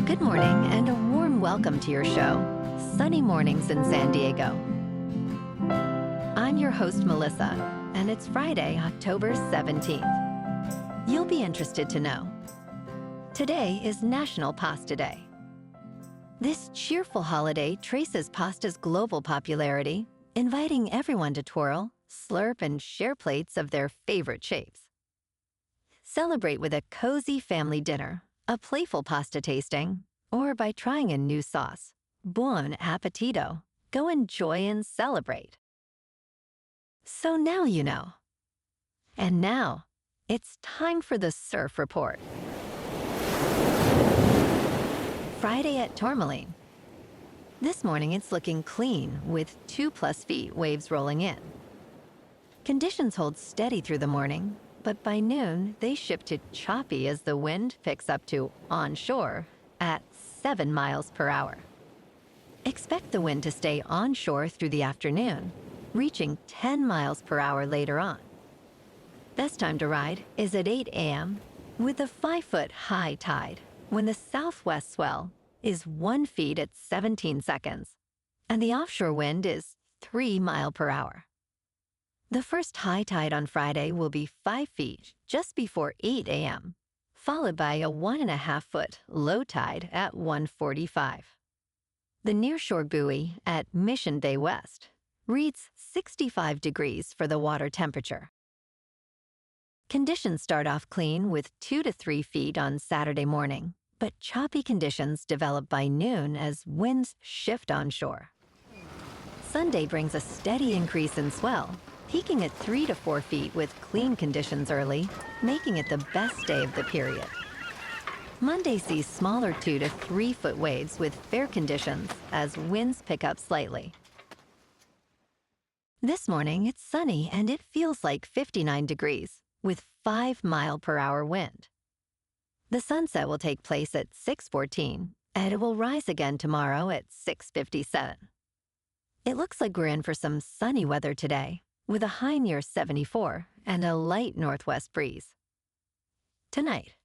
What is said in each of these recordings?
Good morning and a warm welcome to your show, Sunny Mornings in San Diego. I'm your host, Melissa, and it's Friday, October 17th. You'll be interested to know. Today is National Pasta Day. This cheerful holiday traces pasta's global popularity, inviting everyone to twirl, slurp, and share plates of their favorite shapes. Celebrate with a cozy family dinner, a playful pasta tasting, or by trying a new sauce. Buon appetito. Go enjoy and celebrate. So now you know. And now, it's time for the Surf Report. Friday at Tourmaline. This morning it's looking clean with 2+ feet waves rolling in. Conditions hold steady through the morning, but by noon they shift to choppy as the wind picks up to onshore at 7 miles per hour. Expect the wind to stay onshore through the afternoon, reaching 10 miles per hour later on. Best time to ride is at 8 a.m. with a 5-foot high tide when the southwest swell is 1 foot at 17 seconds and the offshore wind is 3 miles per hour. The first high tide on Friday will be 5 feet just before 8 a.m., followed by a 1.5-foot low tide at 1:45. The nearshore buoy at Mission Bay West reads 65 degrees for the water temperature. Conditions start off clean with 2 to 3 feet on Saturday morning, but choppy conditions develop by noon as winds shift onshore. Sunday brings a steady increase in swell, peaking at 3 to 4 feet with clean conditions early, making it the best day of the period. Monday sees smaller 2 to 3 foot waves with fair conditions as winds pick up slightly. This morning it's sunny and it feels like 59 degrees with 5 mile per hour wind. The sunset will take place at 6:14 and it will rise again tomorrow at 6:57. It looks like we're in for some sunny weather today, with a high near 74 and a light northwest breeze. Tonight,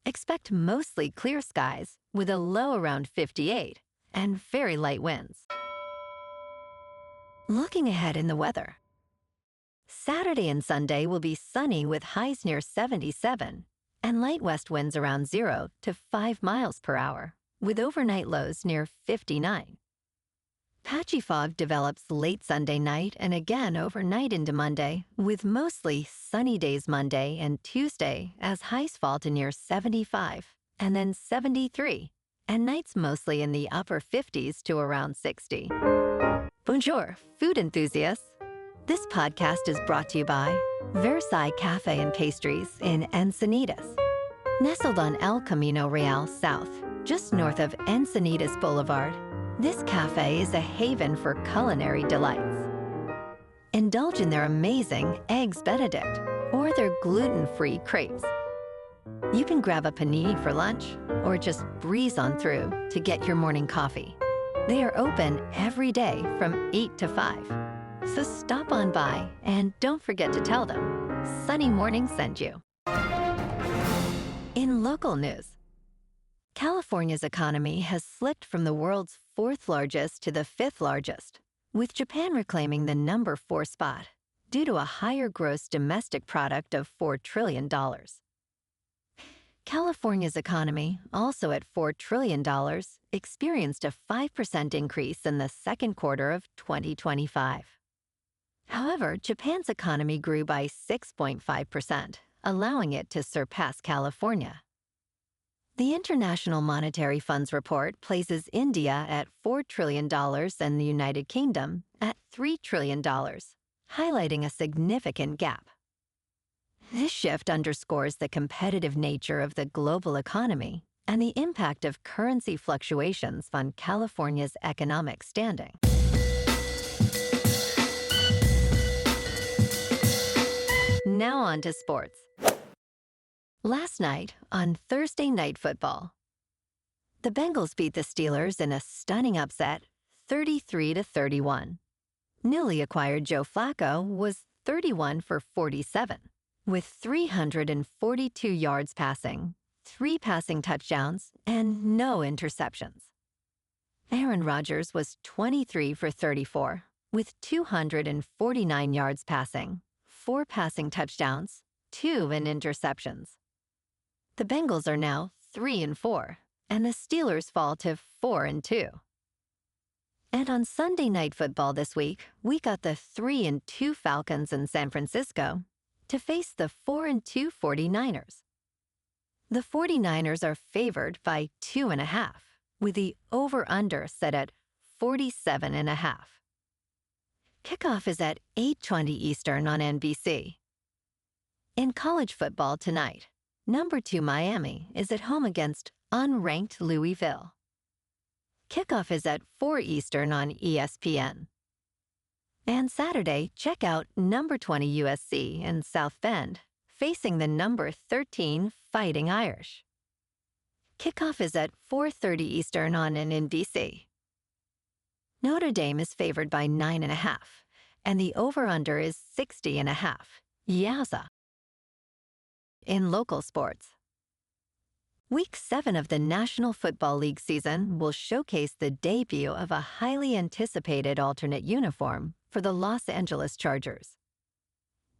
expect mostly clear skies with a low around 58 and very light winds. Looking ahead in the weather. Saturday and Sunday will be sunny with highs near 77 and light west winds around 0 to 5 miles per hour, with overnight lows near 59. Patchy fog develops late Sunday night and again overnight into Monday, with mostly sunny days Monday and Tuesday as highs fall to near 75 and then 73, and nights mostly in the upper 50s to around 60. Bonjour, food enthusiasts. This podcast is brought to you by Versailles Cafe and Pastries in Encinitas. Nestled on El Camino Real South, just north of Encinitas Boulevard, this cafe is a haven for culinary delights. Indulge in their amazing Eggs Benedict or their gluten-free crepes. You can grab a panini for lunch or just breeze on through to get your morning coffee. They are open every day from 8 to 5. So stop on by and don't forget to tell them Sunny Morning sent you. In local news, California's economy has slipped from the world's 4th largest to the 5th largest, with Japan reclaiming the number 4 spot due to a higher gross domestic product of $4 trillion. California's economy, also at $4 trillion, experienced a 5% increase in the second quarter of 2025. However, Japan's economy grew by 6.5%, allowing it to surpass California. The International Monetary Fund's report places India at $4 trillion and the United Kingdom at $3 trillion, highlighting a significant gap. This shift underscores the competitive nature of the global economy and the impact of currency fluctuations on California's economic standing. Now on to sports. Last night, on Thursday Night Football, the Bengals beat the Steelers in a stunning upset, 33-31. Newly acquired Joe Flacco was 31 for 47, with 342 yards passing, 3 passing touchdowns and no interceptions. Aaron Rodgers was 23 for 34, with 249 yards passing, 4 passing touchdowns, 2 interceptions. The Bengals are now 3-4, and the Steelers fall to 4-2. And on Sunday Night Football this week, we got the 3-2 Falcons in San Francisco to face the 4-2 49ers. The 49ers are favored by 2.5, with the over-under set at 47.5. Kickoff is at 8:20 Eastern on NBC. In college football tonight, number 2 Miami is at home against unranked Louisville. Kickoff is at 4 Eastern on ESPN. And Saturday, check out number 20 USC in South Bend, facing the number 13 Fighting Irish. Kickoff is at 4:30 Eastern on NBC. Notre Dame is favored by 9.5, and the over-under is 60.5. Yowza. In local sports, Week 7 of the National Football League season will showcase the debut of a highly anticipated alternate uniform for the Los Angeles Chargers.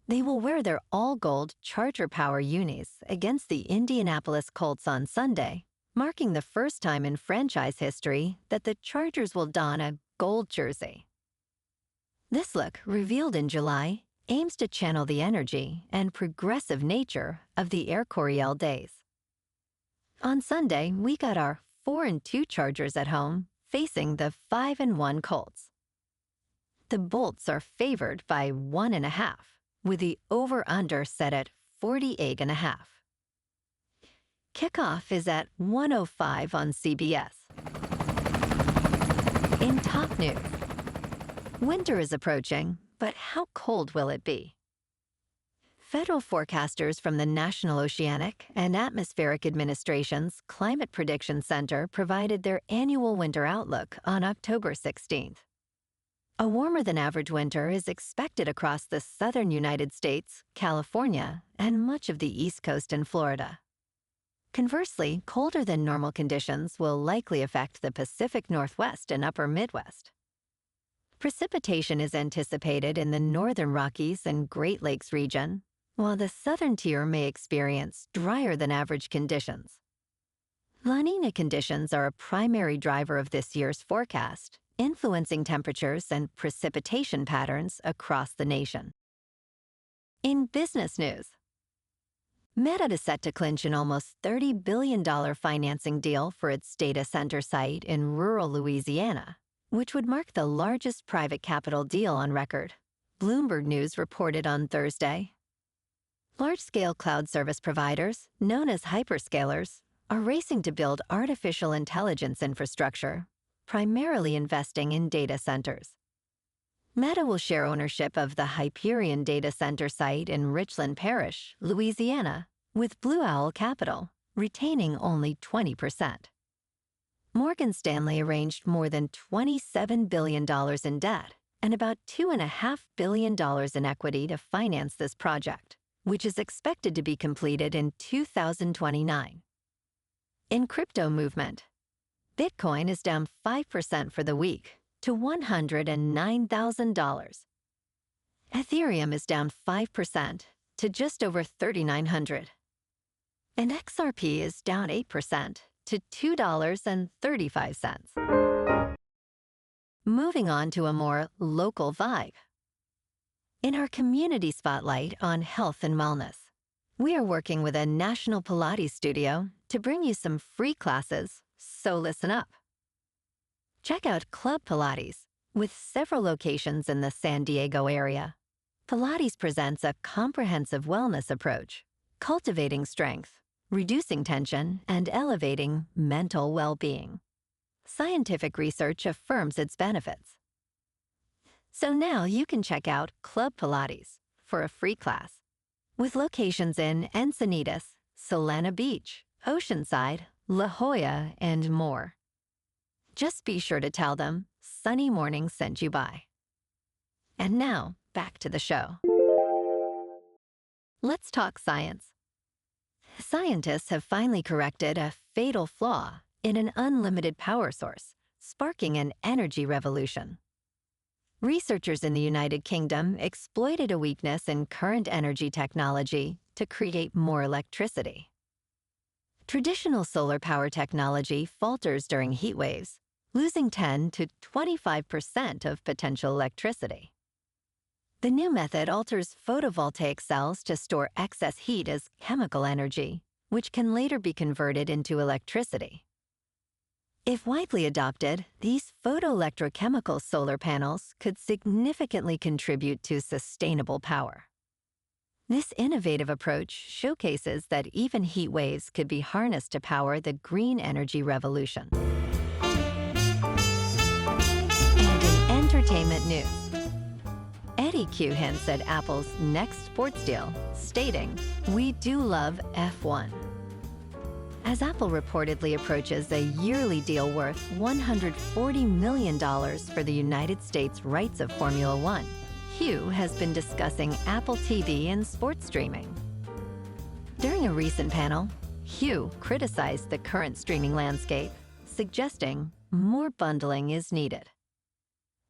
They will wear their all-gold Charger Power unis against the Indianapolis Colts on Sunday, marking the first time in franchise history that the Chargers will don a gold jersey. This look, revealed in July, aims to channel the energy and progressive nature of the Air Coryell days. On Sunday, we got our 4-2 Chargers at home, facing the 5-1 Colts. The Bolts are favored by 1.5, with the over-under set at 48.5. Kickoff is at 1:05 on CBS. In top news, winter is approaching, but how cold will it be? Federal forecasters from the National Oceanic and Atmospheric Administration's Climate Prediction Center provided their annual winter outlook on October 16th. A warmer-than-average winter is expected across the southern United States, California, and much of the East Coast and Florida. Conversely, colder-than-normal conditions will likely affect the Pacific Northwest and Upper Midwest. Precipitation is anticipated in the northern Rockies and Great Lakes region, while the southern tier may experience drier-than-average conditions. La Niña conditions are a primary driver of this year's forecast, influencing temperatures and precipitation patterns across the nation. In business news, Meta is set to clinch an almost $30 billion financing deal for its data center site in rural Louisiana, which would mark the largest private capital deal on record, Bloomberg News reported on Thursday. Large-scale cloud service providers, known as hyperscalers, are racing to build artificial intelligence infrastructure, primarily investing in data centers. Meta will share ownership of the Hyperion data center site in Richland Parish, Louisiana, with Blue Owl Capital, retaining only 20%. Morgan Stanley arranged more than $27 billion in debt and about $2.5 billion in equity to finance this project, which is expected to be completed in 2029. In crypto movement, Bitcoin is down 5% for the week to $109,000. Ethereum is down 5% to just over $3,900. And XRP is down 8% to $2.35. Moving on to a more local vibe. In our community spotlight on health and wellness, we are working with a national Pilates studio to bring you some free classes, so listen up. Check out Club Pilates, with several locations in the San Diego area. Pilates presents a comprehensive wellness approach, cultivating strength, reducing tension, and elevating mental well-being. Scientific research affirms its benefits. So now you can check out Club Pilates for a free class, with locations in Encinitas, Solana Beach, Oceanside, La Jolla, and more. Just be sure to tell them Sunny Morning sent you by. And now, back to the show. Let's talk science. Scientists have finally corrected a fatal flaw in an unlimited power source, sparking an energy revolution. Researchers in the United Kingdom exploited a weakness in current energy technology to create more electricity. Traditional solar power technology falters during heat waves, losing 10 to 25% of potential electricity. The new method alters photovoltaic cells to store excess heat as chemical energy, which can later be converted into electricity. If widely adopted, these photoelectrochemical solar panels could significantly contribute to sustainable power. This innovative approach showcases that even heat waves could be harnessed to power the green energy revolution. And in entertainment news, Eddie Q hints at Apple's next sports deal, stating, "We do love F1." As Apple reportedly approaches a yearly deal worth $140 million for the United States rights of Formula One, Hugh has been discussing Apple TV and sports streaming. During a recent panel, Hugh criticized the current streaming landscape, suggesting more bundling is needed.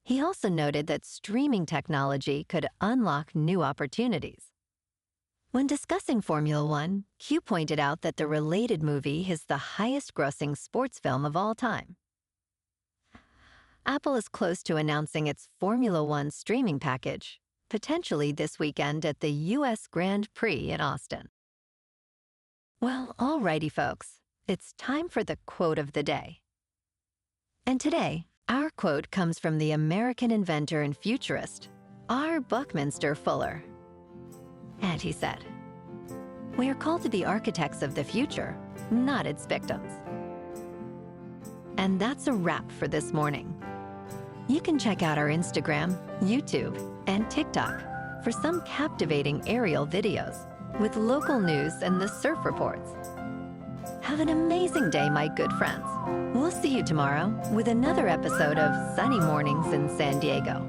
He also noted that streaming technology could unlock new opportunities. When discussing Formula One, Hugh pointed out that the related movie is the highest-grossing sports film of all time. Apple is close to announcing its Formula One streaming package, potentially this weekend at the U.S. Grand Prix in Austin. Well, alrighty, folks, it's time for the quote of the day. And today, our quote comes from the American inventor and futurist, R. Buckminster Fuller. And he said, "We are called to be architects of the future, not its victims." And that's a wrap for this morning. You can check out our Instagram, YouTube, and TikTok for some captivating aerial videos with local news and the surf reports. Have an amazing day, my good friends. We'll see you tomorrow with another episode of Sunny Mornings in San Diego.